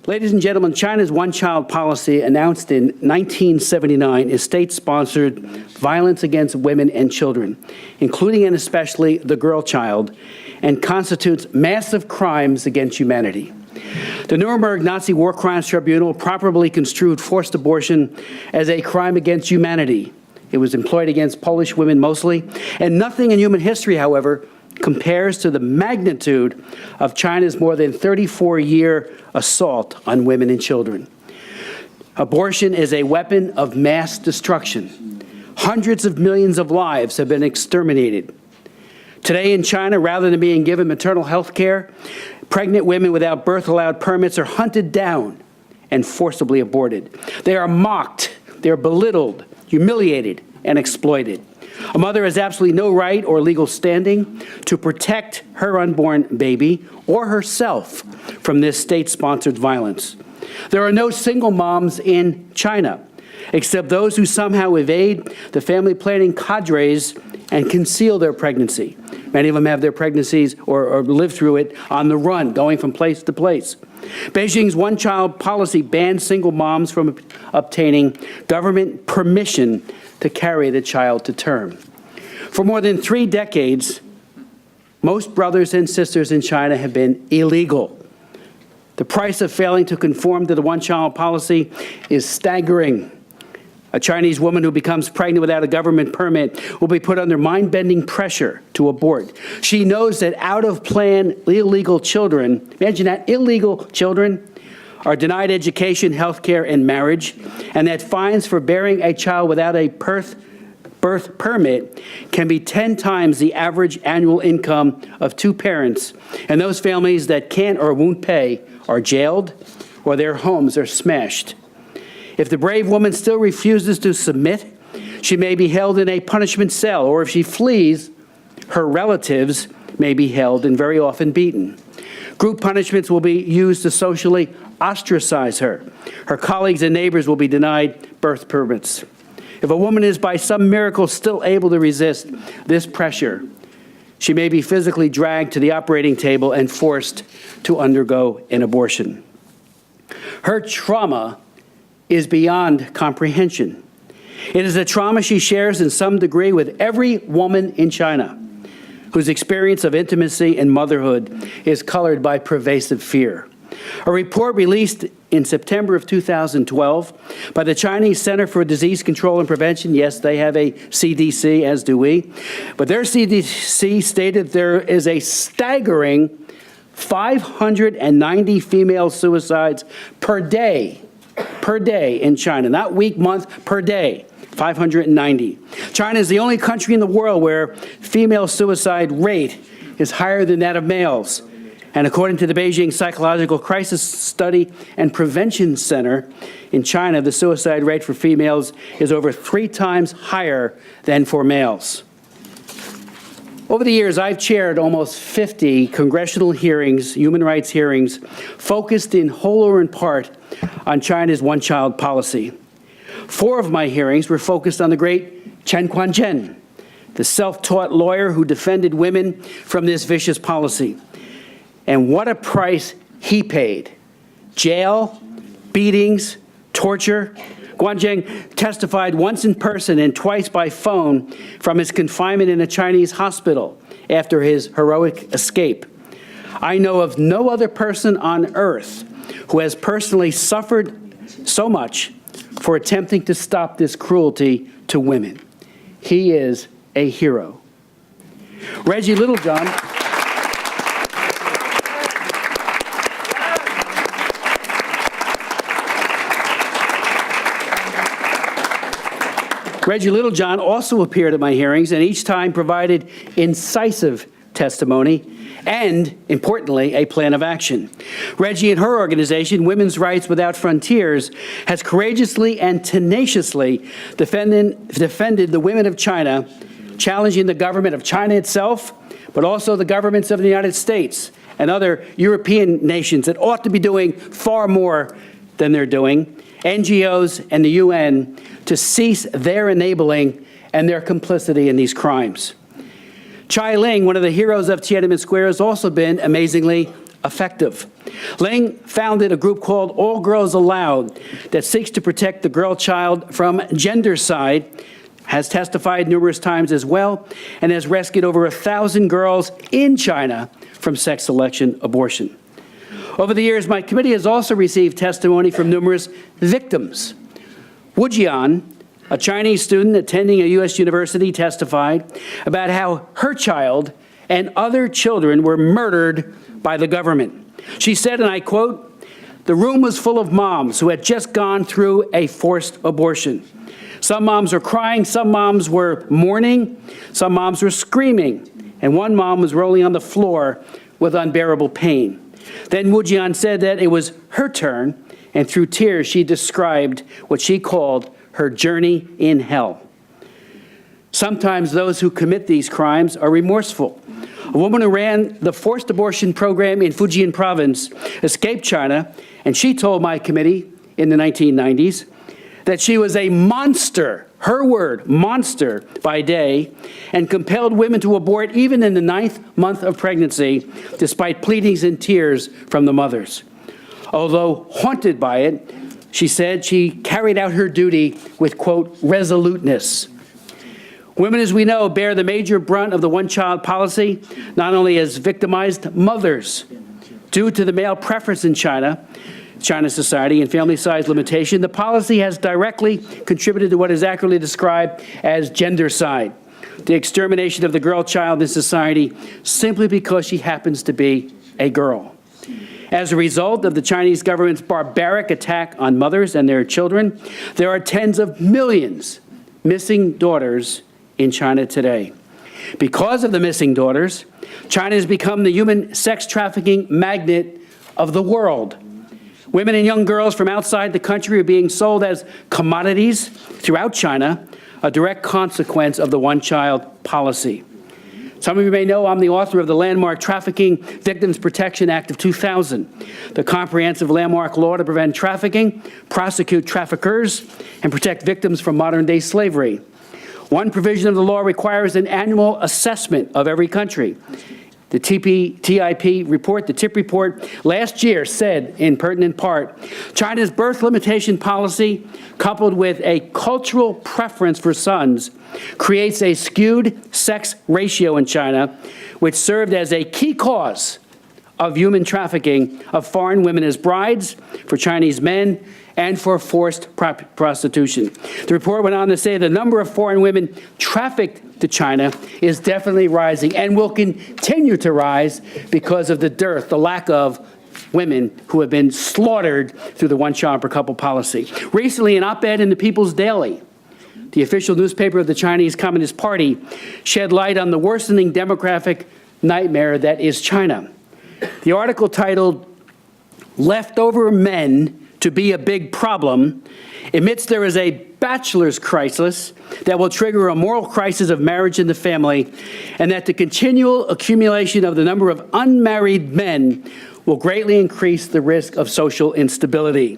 Ladies and gentlemen, China's one-child policy, announced in 1979, is state-sponsored violence against women and children, including and especially the girl child, and constitutes massive crimes against humanity. The Nuremberg Nazi War Crimes Tribunal properly construed forced abortion as a crime against humanity. It was employed against Polish women mostly, and nothing in human history, however, compares to the magnitude of China's more than 34-year assault on women and children. Abortion is a weapon of mass destruction. Hundreds of millions of lives have been exterminated. Today in China, rather than being given maternal health care, pregnant women without birth-allowed permits are hunted down and forcibly aborted. They are mocked, they are belittled, humiliated, and exploited. A mother has absolutely no right or legal standing to protect her unborn baby or herself from this state-sponsored violence. There are no single moms in China, except those who somehow evade the family planning cadres and conceal their pregnancy. Many of them have their pregnancies or live through it on the run, going from place to place. Beijing's one-child policy bans single moms from obtaining government permission to carry the child to term. For more than 3 decades, most brothers and sisters in China have been illegal. The price of failing to conform to the one-child policy is staggering. A Chinese woman who becomes pregnant without a government permit will be put under mind-bending pressure to abort. She knows that out-of-plan illegal children, imagine that, illegal children, are denied education, health care, and marriage, and that fines for bearing a child without a birth permit can be 10 times the average annual income of 2 parents, and those families that can't or won't pay are jailed or their homes are smashed. If the brave woman still refuses to submit, she may be held in a punishment cell, or if she flees, her relatives may be held and very often beaten. Group punishments will be used to socially ostracize her. Her colleagues and neighbors will be denied birth permits. If a woman is by some miracle still able to resist this pressure, she may be physically dragged to the operating table and forced to undergo an abortion. Her trauma is beyond comprehension. It is a trauma she shares in some degree with every woman in China, whose experience of intimacy and motherhood is colored by pervasive fear. A report released in September of 2012 by the Chinese Center for Disease Control and Prevention, yes, they have a CDC, as do we, but their CDC stated there is a staggering 590 female suicides per day in China, not week, month, per day. 590. China is the only country in the world where female suicide rate is higher than that of males. And according to the Beijing Psychological Crisis Study and Prevention Center in China, the suicide rate for females is over 3 times higher than for males. Over the years, I've chaired almost 50 congressional hearings, human rights hearings, focused in whole or in part on China's one-child policy. 4 of my hearings were focused on the great Chen Quanzhen, the self-taught lawyer who defended women from this vicious policy. And what a price he paid. Jail, beatings, torture. Quanzhen testified once in person and twice by phone from his confinement in a Chinese hospital after his heroic escape. I know of no other person on earth who has personally suffered so much for attempting to stop this cruelty to women. He is a hero. Reggie Littlejohn also appeared at my hearings and each time provided incisive testimony and, importantly, a plan of action. Reggie and her organization, Women's Rights Without Frontiers, has courageously and tenaciously defended the women of China, challenging the government of China itself, but also the governments of the United States and other European nations that ought to be doing far more than they're doing, NGOs and the UN, to cease their enabling and their complicity in these crimes. Chai Ling, one of the heroes of Tiananmen Square, has also been, amazingly, effective. Ling founded a group called All Girls Aloud that seeks to protect the girl child from gendercide, has testified numerous times as well, and has rescued over 1,000 girls in China from sex selection abortion. Over the years, my committee has also received testimony from numerous victims. Wu Jian, a Chinese student attending a U.S. university, testified about how her child and other children were murdered by the government. She said, and I quote, "The room was full of moms who had just gone through a forced abortion. Some moms were crying, some moms were mourning, some moms were screaming, and one mom was rolling on the floor with unbearable pain." Then Wu Jian said that it was her turn, and through tears she described what she called her journey in hell. Sometimes those who commit these crimes are remorseful. A woman who ran the forced abortion program in Fujian province escaped China, and she told my committee in the 1990s that she was a monster, her word, monster, by day, and compelled women to abort even in the 9th month of pregnancy, despite pleadings and tears from the mothers. Although haunted by it, she said she carried out her duty with, quote, resoluteness. Women, as we know, bear the major brunt of the one-child policy, not only as victimized mothers. Due to the male preference in China's society and family size limitation, the policy has directly contributed to what is accurately described as gendercide, the extermination of the girl child in society simply because she happens to be a girl. As a result of the Chinese government's barbaric attack on mothers and their children, there are tens of millions missing daughters in China today. Because of the missing daughters, China has become the human sex trafficking magnet of the world. Women and young girls from outside the country are being sold as commodities throughout China, a direct consequence of the one-child policy. Some of you may know I'm the author of the landmark Trafficking Victims Protection Act of 2000, the comprehensive landmark law to prevent trafficking, prosecute traffickers, and protect victims from modern-day slavery. One provision of the law requires an annual assessment of every country. The TIP report, the TIP report, last year said, in pertinent part, China's birth limitation policy, coupled with a cultural preference for sons, creates a skewed sex ratio in China, which served as a key cause of human trafficking of foreign women as brides for Chinese men and for forced prostitution. The report went on to say the number of foreign women trafficked to China is definitely rising and will continue to rise because of the dearth, the lack of women who have been slaughtered through the one-child per couple policy. Recently, an op-ed in the People's Daily, the official newspaper of the Chinese Communist Party, shed light on the worsening demographic nightmare that is China. The article titled, "Leftover Men to be a Big Problem," admits there is a bachelor's crisis that will trigger a moral crisis of marriage and the family, and that the continual accumulation of the number of unmarried men will greatly increase the risk of social instability.